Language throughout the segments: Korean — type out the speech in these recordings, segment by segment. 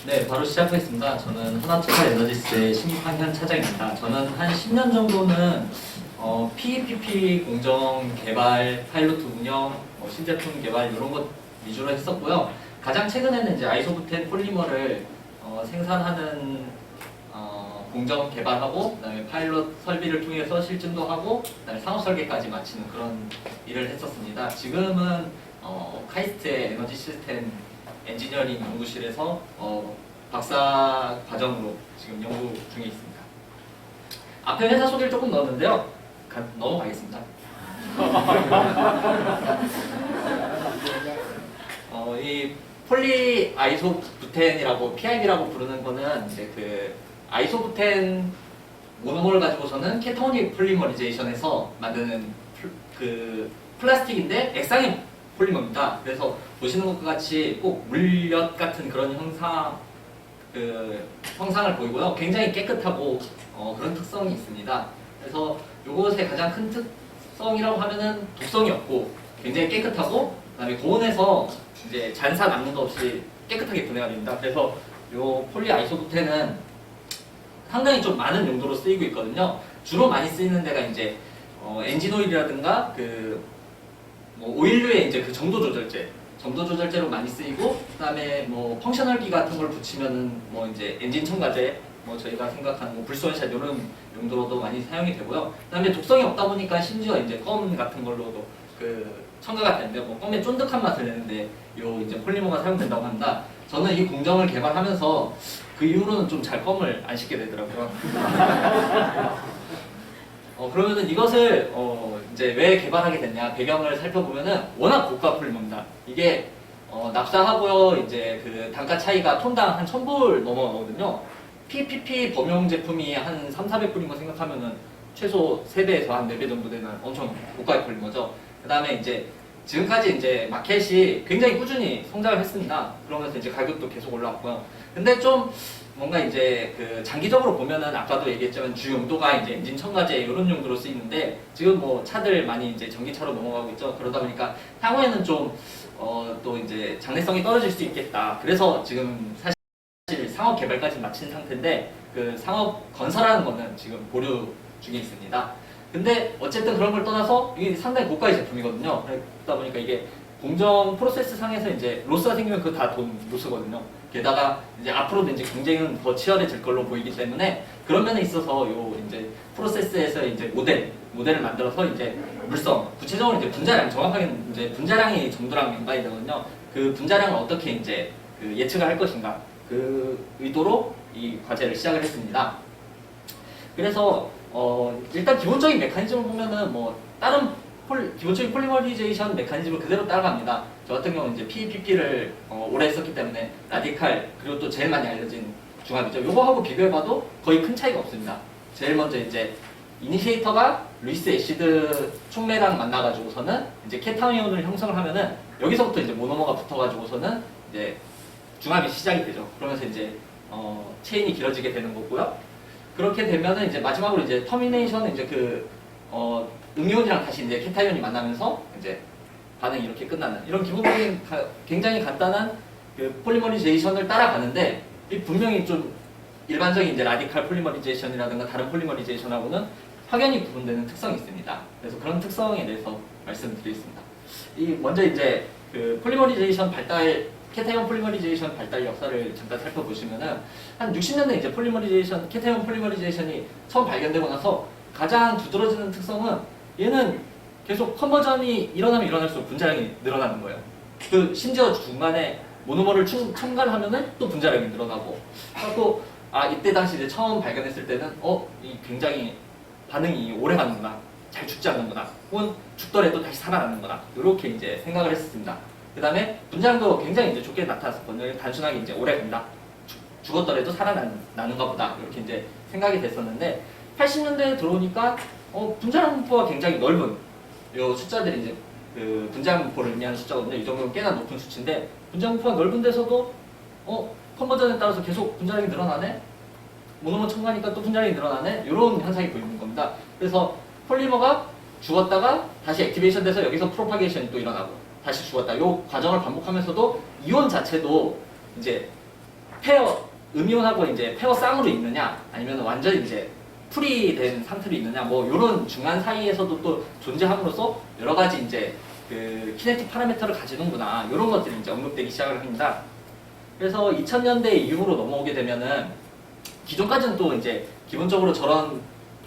네, 바로 시작하겠습니다. 저는 하나투칼에너지스의 심판현 차장입니다. 저는 한 10년 정도는 PPP 공정 개발, 파일로트 운영, 신제품 개발 이런 것 위주로 했었고요. 가장 최근에는 이제 아이소부텐 폴리머를 생산하는 공정 개발하고, 그다음에 파일럿 설비를 통해서 실증도 하고, 그다음에 상업 설계까지 마치는 그런 일을 했었습니다. 지금은 카이스트의 에너지 시스템 엔지니어링 연구실에서 박사 과정으로 지금 연구 중에 있습니다. 앞에 회사 소개를 조금 넣었는데요. 넘어가겠습니다. 이 폴리 아이소부텐이라고 PIB라고 부르는 거는 이제 그 아이소부텐 모노머를 가지고서는 케타오닉 폴리머리제이션에서 만드는 그 플라스틱인데 액상의 폴리머입니다. 그래서 보시는 것과 같이 꼭 물엿 같은 그런 형상을 보이고요. 굉장히 깨끗하고 그런 특성이 있습니다. 그래서 이것의 가장 큰 특성이라고 하면은 독성이 없고 굉장히 깨끗하고, 그다음에 고온에서 이제 잔사 남는 것 없이 깨끗하게 분해가 됩니다. 그래서 이 폴리 아이소부텐은 상당히 좀 많은 용도로 쓰이고 있거든요. 주로 많이 쓰이는 데가 이제 엔진 오일이라든가 오일류의 이제 그 점도 조절제로 많이 쓰이고, 그다음에 펑셔널기 같은 걸 붙이면은 이제 엔진 첨가제, 저희가 생각하는 불소원샷 이런 용도로도 많이 사용이 되고요. 그다음에 독성이 없다 보니까 심지어 이제 껌 같은 걸로도 첨가가 되는데 껌의 쫀득한 맛을 내는데 요 이제 폴리머가 사용된다고 합니다. 저는 이 공정을 개발하면서 그 이후로는 좀 잘 껌을 안 씹게 되더라고요. 그러면은 이것을 이제 왜 개발하게 됐냐 배경을 살펴보면은 워낙 고가 폴리머입니다. 이게 납사하고요 이제 그 단가 차이가 톤당 한 1,000불 넘어가거든요. PPP 범용 제품이 한 300~400불인 거 생각하면은 최소 3배에서 한 4배 정도 되는 엄청 고가의 폴리머죠. 그 다음에 이제 지금까지 이제 마켓이 굉장히 꾸준히 성장을 했습니다. 그러면서 이제 가격도 계속 올라왔고요. 근데 좀 뭔가 이제 그 장기적으로 보면은 아까도 얘기했지만 주 용도가 이제 엔진 첨가제 이런 용도로 쓰이는데 지금 차들 많이 이제 전기차로 넘어가고 있죠. 그러다 보니까 향후에는 좀 또 이제 장래성이 떨어질 수 있겠다. 그래서 지금 사실 상업 개발까지 마친 상태인데 그 상업 건설하는 거는 지금 보류 중에 있습니다. 근데 어쨌든 그런 걸 떠나서 이게 상당히 고가의 제품이거든요. 그러다 보니까 이게 공정 프로세스 상에서 이제 로스가 생기면 그거 다 돈 로스거든요. 게다가 이제 앞으로도 이제 경쟁은 더 치열해질 걸로 보이기 때문에 그런 면에 있어서 요 이제 프로세스에서 이제 모델을 만들어서 이제 물성, 구체적으로 이제 분자량, 정확하게 이제 분자량이 정도랑 연관이 되거든요. 그 분자량을 어떻게 이제 예측을 할 것인가 그 의도로 이 과제를 시작을 했습니다. 그래서 일단 기본적인 메커니즘을 보면은 다른 기본적인 폴리머리제이션 메커니즘을 그대로 따라갑니다. 저 같은 경우는 이제 PPP를 오래 했었기 때문에 라디칼 그리고 또 제일 많이 알려진 중합이죠. 요거하고 비교해봐도 거의 큰 차이가 없습니다. 제일 먼저 이제 이니시에이터가 루이스 애시드 촉매랑 만나가지고서는 이제 케타이온을 형성을 하면은 여기서부터 이제 모노머가 붙어가지고서는 이제 중합이 시작이 되죠. 그러면서 이제 체인이 길어지게 되는 거고요. 그렇게 되면은 이제 마지막으로 이제 터미네이션은 이제 음이온이랑 다시 이제 케타이온이 만나면서 이제 반응이 이렇게 끝나는 이런 기본적인 굉장히 간단한 폴리머리제이션을 따라가는데 분명히 좀 일반적인 이제 라디칼 폴리머리제이션이라든가 다른 폴리머리제이션하고는 확연히 구분되는 특성이 있습니다. 그래서 그런 특성에 대해서 말씀드리겠습니다. 먼저 이제 폴리머리제이션 발달 케타이온 폴리머리제이션 발달 역사를 잠깐 살펴보시면은 한 60년대 이제 케타이온 폴리머리제이션이 처음 발견되고 나서 가장 두드러지는 특성은 얘는 계속 컨버전이 일어나면 일어날수록 분자량이 늘어나는 거예요. 심지어 중간에 모노머를 첨가를 하면은 또 분자량이 늘어나고 또 이때 당시 이제 처음 발견했을 때는 이 굉장히 반응이 오래 가는구나, 잘 죽지 않는구나, 혹은 죽더라도 다시 살아나는구나 이렇게 이제 생각을 했었습니다. 그 다음에 분자량도 굉장히 이제 좋게 나타났었거든요. 단순하게 이제 오래 간다, 죽었더라도 살아나는가 보다 이렇게 이제 생각이 됐었는데 80년대에 들어오니까 분자량 분포가 굉장히 넓은 요 숫자들이 이제 분자량 분포를 의미하는 숫자거든요. 이 정도면 꽤나 높은 수치인데 분자량 분포가 넓은 데서도 컨버전에 따라서 계속 분자량이 늘어나네, 모노머 첨가니까 또 분자량이 늘어나네, 이런 현상이 보이는 겁니다. 그래서 폴리머가 죽었다가 다시 액티베이션 돼서 여기서 프로파게이션이 또 일어나고 다시 죽었다. 이 과정을 반복하면서도 이온 자체도 이제 페어 음이온하고 이제 페어 쌍으로 있느냐 아니면 완전히 이제 풀이 된 상태로 있느냐 뭐 이런 중간 사이에서도 또 존재함으로써 여러 가지 이제 그 키네틱 파라미터를 가지는구나 이런 것들이 이제 언급되기 시작을 합니다. 그래서 2000년대 이후로 넘어오게 되면은 기존까지는 또 이제 기본적으로 저런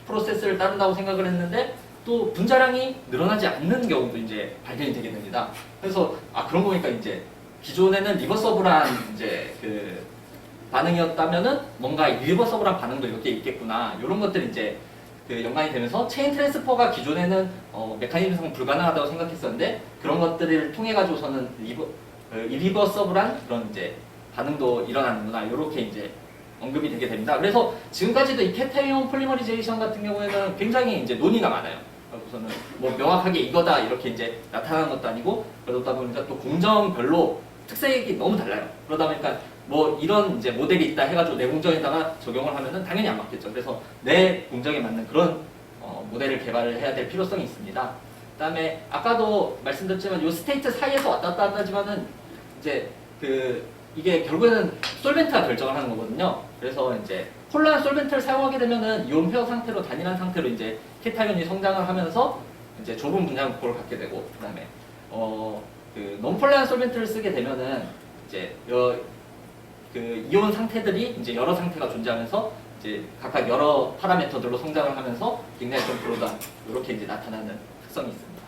프로세스를 따른다고 생각을 했는데 또 분자량이 늘어나지 않는 경우도 이제 발견이 되게 됩니다. 그래서 그런 거니까 이제 기존에는 리버서블한 이제 그 반응이었다면은 뭔가 리버서블한 반응도 이렇게 있겠구나 이런 것들이 이제 그 연관이 되면서 체인 트랜스퍼가 기존에는 메커니즘상 불가능하다고 생각했었는데 그런 것들을 통해 가지고서는 이리버서블한 그런 이제 반응도 일어나는구나 이렇게 이제 언급이 되게 됩니다. 그래서 지금까지도 이 캐타이온 폴리머리제이션 같은 경우에는 굉장히 이제 논의가 많아요. 우선은 뭐 명확하게 이거다 이렇게 이제 나타나는 것도 아니고 그러다 보니까 또 공정별로 특색이 너무 달라요. 그러다 보니까 뭐 이런 이제 모델이 있다 해가지고 내 공정에다가 적용을 하면은 당연히 안 맞겠죠. 그래서 내 공정에 맞는 그런 모델을 개발을 해야 될 필요성이 있습니다. 그다음에 아까도 말씀드렸지만 이 스테이트 사이에서 왔다 갔다 한다지만은 이제 그 이게 결국에는 솔벤트가 결정을 하는 거거든요. 그래서 이제 폴라한 솔벤트를 사용하게 되면은 이온 페어 상태로 단일한 상태로 이제 케타이온이 성장을 하면서 이제 좁은 분자구를 갖게 되고 그다음에 그 논폴라한 솔벤트를 쓰게 되면은 이제 그 이온 상태들이 이제 여러 상태가 존재하면서 이제 각각 여러 파라미터들로 성장을 하면서 굉장히 좀 브로드한 이렇게 이제 나타나는 특성이 있습니다.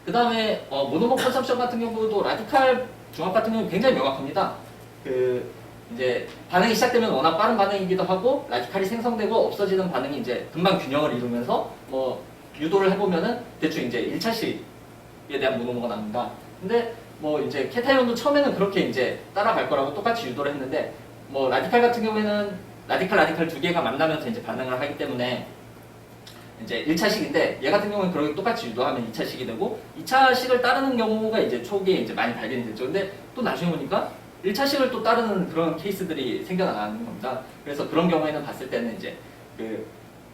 그 다음에 모노머 컨섭션 같은 경우도 라디칼 중합 같은 경우는 굉장히 명확합니다. 그 이제 반응이 시작되면 워낙 빠른 반응이기도 하고 라디칼이 생성되고 없어지는 반응이 이제 금방 균형을 이루면서 뭐 유도를 해보면은 대충 이제 1차식에 대한 모노머가 나옵니다. 근데 뭐 이제 케타이온도 처음에는 그렇게 이제 따라갈 거라고 똑같이 유도를 했는데 뭐 라디칼 같은 경우에는 라디칼 두 개가 만나면서 이제 반응을 하기 때문에 이제 1차식인데 얘 같은 경우는 그렇게 똑같이 유도하면 2차식이 되고 2차식을 따르는 경우가 이제 초기에 이제 많이 발견이 됐죠. 근데 또 나중에 보니까 1차식을 또 따르는 그런 케이스들이 생겨나는 겁니다. 그래서 그런 경우에는 봤을 때는 이제 그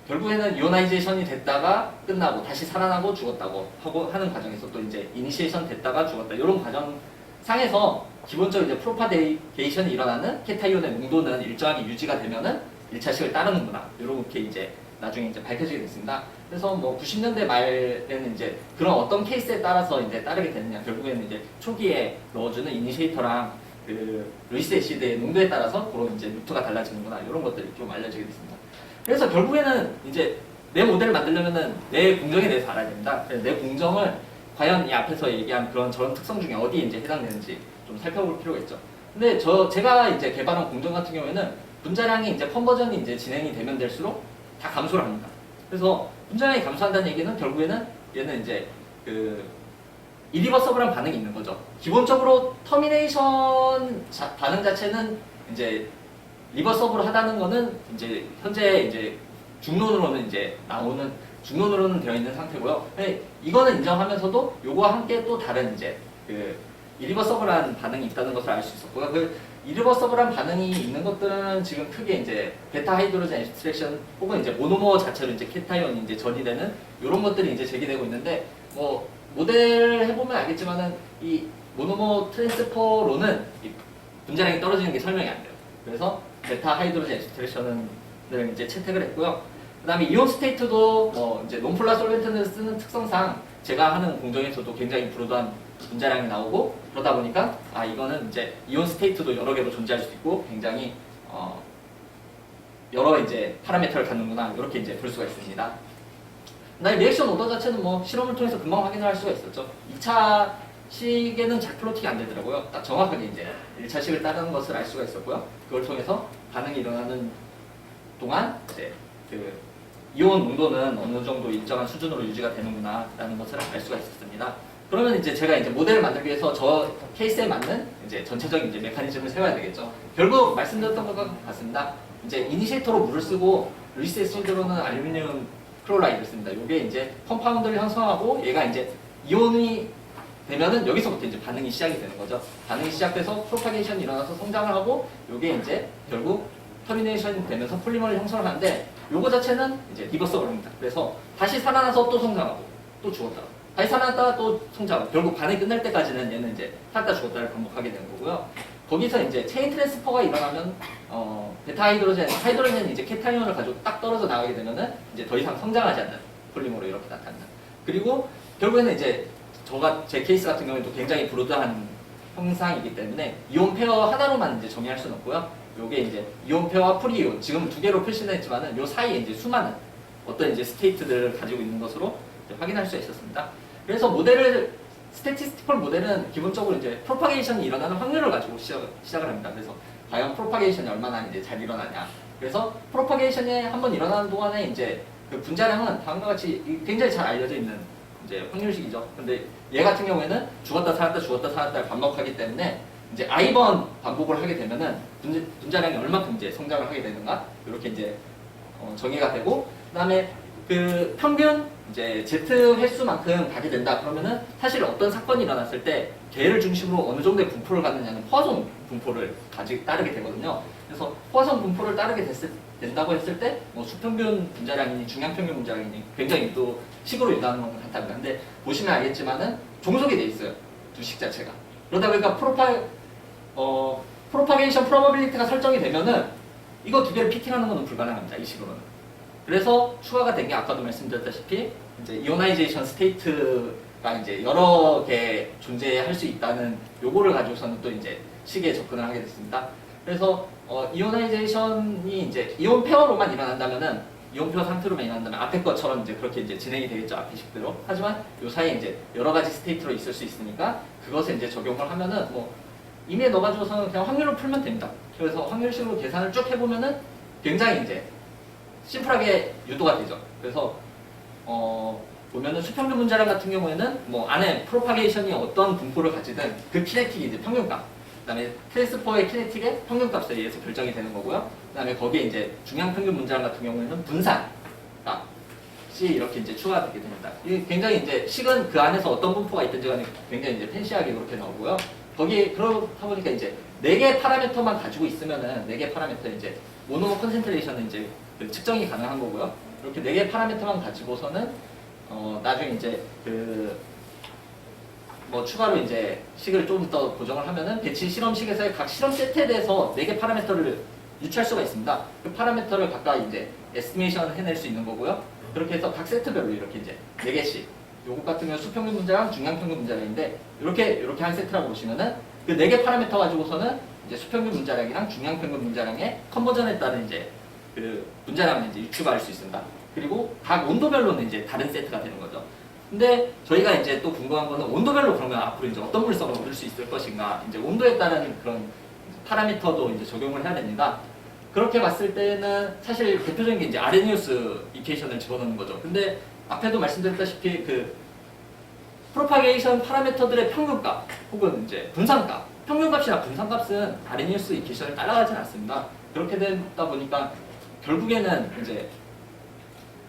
결국에는 이오나이제이션이 됐다가 끝나고 다시 살아나고 죽었다고 하고 하는 과정에서 또 이제 이니시에이션 됐다가 죽었다 이런 과정 상에서 기본적으로 이제 프로파게이션이 일어나는 케타이온의 농도는 일정하게 유지가 되면은 1차식을 따르는구나 이렇게 이제 나중에 이제 밝혀지게 됐습니다. 그래서 뭐 90년대 말에는 이제 그런 어떤 케이스에 따라서 이제 따르게 되느냐 결국에는 이제 초기에 넣어주는 이니시에이터랑 그 루이스 애시드의 농도에 따라서 그런 이제 루트가 달라지는구나 이런 것들이 좀 알려지게 됐습니다. 그래서 결국에는 이제 내 모델을 만들려면은 내 공정에 대해서 알아야 됩니다. 그래서 내 공정을 과연 이 앞에서 얘기한 그런 저런 특성 중에 어디에 이제 해당되는지 좀 살펴볼 필요가 있죠. 근데 제가 이제 개발한 공정 같은 경우에는 분자량이 이제 컨버전이 이제 진행이 되면 될수록 다 감소를 합니다. 그래서 분자량이 감소한다는 얘기는 결국에는 얘는 이제 그 이리버서블한 반응이 있는 거죠. 기본적으로 터미네이션 반응 자체는 이제 리버서블 하다는 거는 이제 현재 이제 중론으로는 이제 나오는 중론으로는 되어 있는 상태고요. 이거는 인정하면서도 요거와 함께 또 다른 이제 그 이리버서블한 반응이 있다는 것을 알 수 있었고요. 그 이리버서블한 반응이 있는 것들은 지금 크게 이제 베타 하이드로젠 엑스트랙션 혹은 이제 모노머 자체로 이제 케타이온이 이제 전이되는 이런 것들이 이제 제기되고 있는데 뭐 모델 해보면 알겠지만은 이 모노머 트랜스퍼로는 이 분자량이 떨어지는 게 설명이 안 돼요. 그래서 베타 하이드로젠 엑스트랙션을 이제 채택을 했고요. 그 다음에 이온 스테이트도 뭐 이제 논폴라 솔벤트를 쓰는 특성상 제가 하는 공정에서도 굉장히 브로드한 분자량이 나오고 그러다 보니까 이거는 이제 이온 스테이트도 여러 개로 존재할 수 있고 굉장히 여러 이제 파라미터를 갖는구나 이렇게 이제 볼 수가 있습니다. 그다음에 리액션 오더 자체는 뭐 실험을 통해서 금방 확인을 할 수가 있었죠. 2차 식에는 잘 플로팅이 안 되더라고요. 딱 정확하게 이제 1차식을 따르는 것을 알 수가 있었고요. 그걸 통해서 반응이 일어나는 동안 이제 그 이온 농도는 어느 정도 일정한 수준으로 유지가 되는구나 라는 것을 알 수가 있었습니다. 그러면 이제 제가 이제 모델을 만들기 위해서 저 케이스에 맞는 이제 전체적인 이제 메커니즘을 세워야 되겠죠. 결국 말씀드렸던 것과 같습니다. 이제 이니시에이터로 물을 쓰고 루이스 애시드로는 알루미늄 클로라이드를 씁니다. 이게 이제 컴파운드를 형성하고 얘가 이제 이온이 되면은 여기서부터 이제 반응이 시작이 되는 거죠. 반응이 시작돼서 프로파게이션이 일어나서 성장을 하고 이게 이제 결국 터미네이션이 되면서 폴리머를 형성을 하는데 요거 자체는 이제 리버서블입니다. 그래서 다시 살아나서 또 성장하고 또 죽었다. 다시 살아났다가 또 성장하고 결국 반응이 끝날 때까지는 얘는 이제 살다 죽었다를 반복하게 되는 거고요. 거기서 이제 체인 트랜스퍼가 일어나면 베타 하이드로젠 이제 케타이온을 가지고 딱 떨어져 나가게 되면은 이제 더 이상 성장하지 않는 폴리머로 이렇게 나타난다. 그리고 결국에는 이제 제 케이스 같은 경우에도 굉장히 브로드한 형상이기 때문에 이온 페어 하나로만 이제 정의할 수는 없고요. 요게 이제 이온 페어와 프리이온 지금 두 개로 표시는 했지만은 요 사이에 이제 수많은 어떤 이제 스테이트들을 가지고 있는 것으로 확인할 수 있었습니다. 그래서 스태티스티컬 모델은 기본적으로 이제 프로파게이션이 일어나는 확률을 가지고 시작을 합니다. 그래서 과연 프로파게이션이 얼마나 이제 잘 일어나냐. 그래서 프로파게이션이 한번 일어나는 동안에 이제 그 분자량은 다음과 같이 굉장히 잘 알려져 있는 이제 확률식이죠. 근데 얘 같은 경우에는 죽었다 살았다를 반복하기 때문에 이제 I번 반복을 하게 되면은 분자량이 얼마큼 이제 성장을 하게 되는가 이렇게 이제 정의가 되고, 그다음에 그 평균 이제 Z 횟수만큼 가게 된다 그러면은 사실 어떤 사건이 일어났을 때 걔를 중심으로 어느 정도의 분포를 갖느냐는 포화송 분포를 따르게 되거든요. 그래서 포화송 분포를 따르게 된다고 했을 때 뭐 수평균 분자량이니 중량평균 분자량이니 굉장히 또 식으로 일어나는 건 같답니다. 근데 보시면 알겠지만은 종속이 돼 있어요. 두 식 자체가. 그러다 보니까 프로파게이션 프로버빌리티가 설정이 되면은 이거 두 개를 피팅하는 것은 불가능합니다. 이 식으로는. 그래서 추가가 된 게 아까도 말씀드렸다시피 이제 이오나이제이션 스테이트가 이제 여러 개 존재할 수 있다는 요거를 가지고서는 또 이제 식에 접근을 하게 됐습니다. 그래서 이오나이제이션이 이제 이온 페어로만 일어난다면은 이온 페어 상태로만 일어난다면 앞에 것처럼 이제 그렇게 이제 진행이 되겠죠. 앞에 식대로. 하지만 요 사이에 이제 여러 가지 스테이트로 있을 수 있으니까 그것을 이제 적용을 하면은 뭐 임의에 넣어가지고서는 그냥 확률을 풀면 됩니다. 그래서 확률식으로 계산을 쭉 해보면은 굉장히 이제 심플하게 유도가 되죠. 그래서 보면은 수평균 분자량 같은 경우에는 뭐 안에 프로파게이션이 어떤 분포를 가지든 그 키네틱이 이제 평균값, 그다음에 트랜스퍼의 키네틱의 평균값에 의해서 결정이 되는 거고요. 그다음에 거기에 이제 중량평균 분자량 같은 경우에는 분산값이 이렇게 이제 추가되게 됩니다. 이게 굉장히 이제 식은 그 안에서 어떤 분포가 있든지 간에 굉장히 이제 팬시하게 그렇게 나오고요. 거기 그렇다 보니까 이제 4개의 파라미터만 가지고 있으면은 4개 파라미터 이제 모노머 컨센트레이션은 이제 그 측정이 가능한 거고요. 이렇게 4개의 파라미터만 가지고서는 나중에 이제 뭐 추가로 이제 식을 좀 더 고정을 하면은 배치 실험식에서의 각 실험 세트에 대해서 4개 파라미터를 유추할 수가 있습니다. 그 파라미터를 각각 이제 에스티메이션 해낼 수 있는 거고요. 그렇게 해서 각 세트별로 이렇게 이제 4개씩 요것 같은 경우 수평균 분자랑 중량평균 분자량인데 이렇게 한 세트라고 보시면은 그 4개 파라미터 가지고서는 이제 수평균 분자량이랑 중량평균 분자량의 컨버전에 따른 이제 그 분자량을 이제 유추할 수 있습니다. 그리고 각 온도별로는 이제 다른 세트가 되는 거죠. 근데 저희가 이제 또 궁금한 거는 온도별로 그러면 앞으로 이제 어떤 물성을 얻을 수 있을 것인가, 이제 온도에 따른 그런 파라미터도 이제 적용을 해야 됩니다. 그렇게 봤을 때는 사실 대표적인 게 이제 아레니우스 이퀘이션을 집어넣는 거죠. 근데 앞에도 말씀드렸다시피 그 프로파게이션 파라미터들의 평균값 혹은 이제 분산값, 평균값이나 분산값은 아레니우스 이퀘이션을 따라가진 않습니다. 그렇게 되다 보니까 결국에는 이제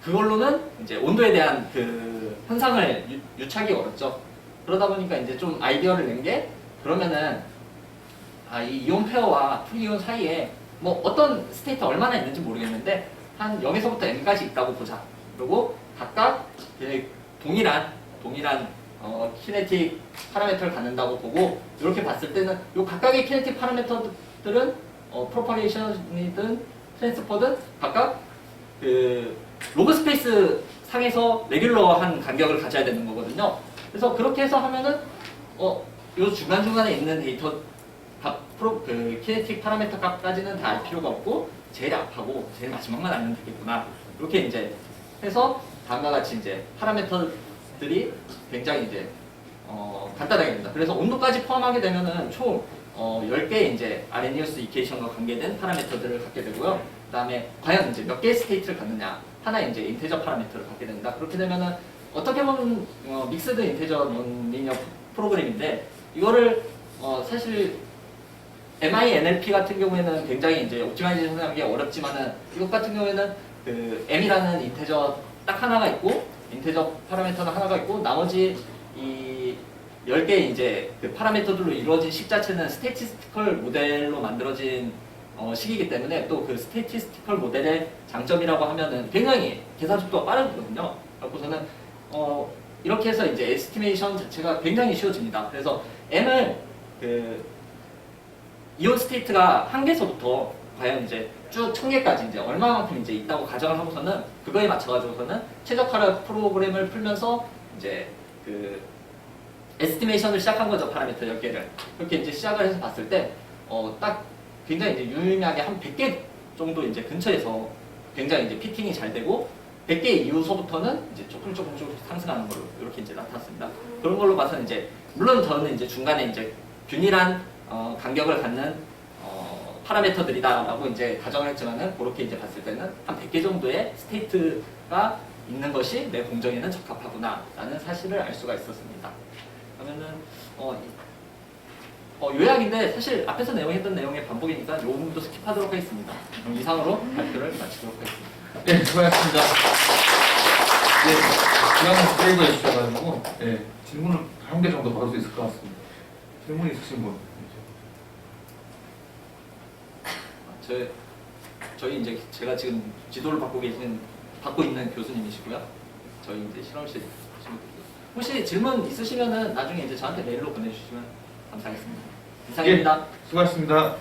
그걸로는 이제 온도에 대한 그 현상을 유추하기 어렵죠. 그러다 보니까 이제 좀 아이디어를 낸 게 그러면은 이 이온 페어와 프리이온 사이에 뭐 어떤 스테이트 얼마나 있는지 모르겠는데 한 0에서부터 n까지 있다고 보자. 그리고 각각 동일한 키네틱 파라미터를 갖는다고 보고 이렇게 봤을 때는 이 각각의 키네틱 파라미터들은 프로파게이션이든 트랜스퍼든 각각 그 로그 스페이스 상에서 레귤러한 간격을 가져야 되는 거거든요. 그래서 그렇게 해서 하면은 요 중간중간에 있는 데이터 그 키네틱 파라미터 값까지는 다 알 필요가 없고 제일 앞하고 제일 마지막만 알면 되겠구나. 이렇게 이제 해서 다음과 같이 이제 파라미터들이 굉장히 이제 간단하게 됩니다. 그래서 온도까지 포함하게 되면은 총 10개의 이제 아레니우스 이퀘이션과 관계된 파라미터들을 갖게 되고요. 그 다음에 과연 이제 몇 개의 스테이트를 갖느냐, 하나의 이제 인테저 파라미터를 갖게 됩니다. 그렇게 되면은 어떻게 보면 믹스드 인테저 논리니어 프로그램인데 이거를 사실 MINLP 같은 경우에는 굉장히 이제 옵티마이제이션 하기 어렵지만은 이것 같은 경우에는 그 M이라는 인테저 딱 하나가 있고 인테저 파라미터는 하나가 있고 나머지 이 10개의 이제 그 파라미터들로 이루어진 식 자체는 스태티스티컬 모델로 만들어진 식이기 때문에 또 그 스태티스티컬 모델의 장점이라고 하면은 굉장히 계산 속도가 빠르거든요. 그래서는 이렇게 해서 이제 에스티메이션 자체가 굉장히 쉬워집니다. 그래서 M을 이온 스테이트가 1개서부터 과연 이제 쭉 1000개까지 이제 얼마만큼 이제 있다고 가정을 하고서는 그거에 맞춰가지고서는 최적화를 프로그램을 풀면서 이제 그 에스티메이션을 시작한 거죠. 파라미터 10개를. 그렇게 이제 시작을 해서 봤을 때, 딱 굉장히 이제 유의미하게 한 100개 정도 이제 근처에서 굉장히 이제 피팅이 잘 되고, 100개 이후서부터는 이제 조금 상승하는 걸로 이렇게 이제 나타났습니다. 그런 걸로 봐서는 이제, 물론 저는 이제 중간에 이제 균일한 간격을 갖는 파라미터들이다라고 이제 가정을 했지만은, 그렇게 이제 봤을 때는 한 100개 정도의 스테이트가 있는 것이 내 공정에는 적합하구나라는 사실을 알 수가 있었습니다. 그러면은 요약인데 사실 앞에서 내용했던 내용의 반복이니까 이 부분도 스킵하도록 하겠습니다. 그럼 이상으로 발표를 마치도록 하겠습니다. 네, 수고하셨습니다. 네, 시간을 세이브해 주셔가지고 네, 질문을 한 개 정도 받을 수 있을 것 같습니다. 질문 있으신 분? 저희 이제 제가 지금 지도를 받고 있는 교수님이시고요. 저희 이제 실험실 친구들이요. 혹시 질문 있으시면은 나중에 이제 저한테 메일로 보내주시면 감사하겠습니다. 이상입니다. 예, 수고하셨습니다.